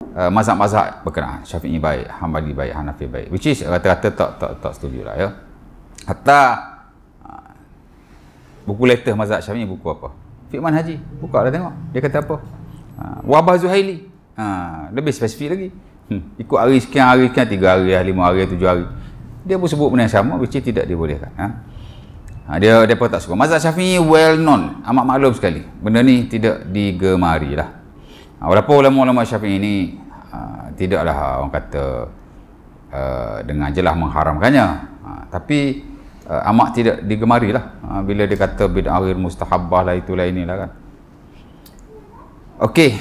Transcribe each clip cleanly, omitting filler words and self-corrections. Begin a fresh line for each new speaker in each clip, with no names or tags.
mazhab-mazhab berkenaan. Syafi'i baik, Hambali baik, Hanafi baik, which is rata-rata tak setuju lah ya. Hatta buku letter mazhab Syafi'i buku apa? Fiqh Manhaji, buka lah tengok dia kata apa. Wabah Zuhaili, lebih spesifik lagi. Ikut hari sekian, 3 hari, 5 hari, 7 hari, dia pun sebut benda yang sama, which is tidak dibolehkan. Dia pun tak suka. Mazhab Syafi'i well known, amat maklum sekali, benda ni tidak digemari lah. Walaupun ulama-ulama Syafi'i ini tidaklah orang kata dengan jelas mengharamkannya, tapi amat tidak digemari lah bila dia kata bid'ah ghair mustahabbah lah, itulah inilah kan. Okey,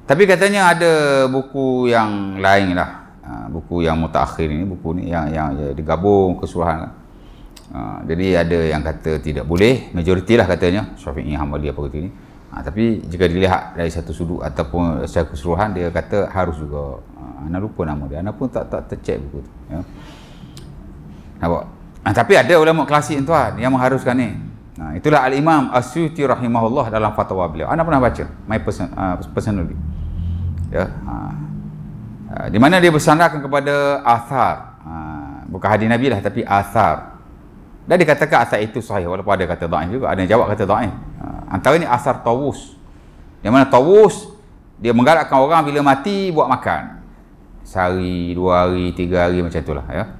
tapi katanya ada buku yang lain lah, buku yang mutaakhir ini, buku ni yang digabung keseluruhan kan. Jadi ada yang kata tidak boleh, majoriti lah katanya Syafi'i, Hambali apa gitu ni. Tapi jika dilihat dari satu sudut ataupun secara keseluruhan, dia kata harus juga. Ana lupa nama dia, ana pun tak tercek buku tu ya. Nampak? Tapi ada ulama klasik tuan yang mengharuskan ni. Itulah Al-Imam As-Suyuti rahimahullah dalam fatwa beliau. Ana pernah baca personally. Ya. Di mana dia bersandarkan kepada athar. Bukan hadis Nabi lah, tapi athar. Dan dikatakan asar itu sahih, walaupun ada kata dhaif juga, ada yang jawab kata dhaif. Antara ini asar Tawus, yang mana Tawus dia menggalakkan orang bila mati buat makan sehari, 2 hari, 3 hari macam itulah ya.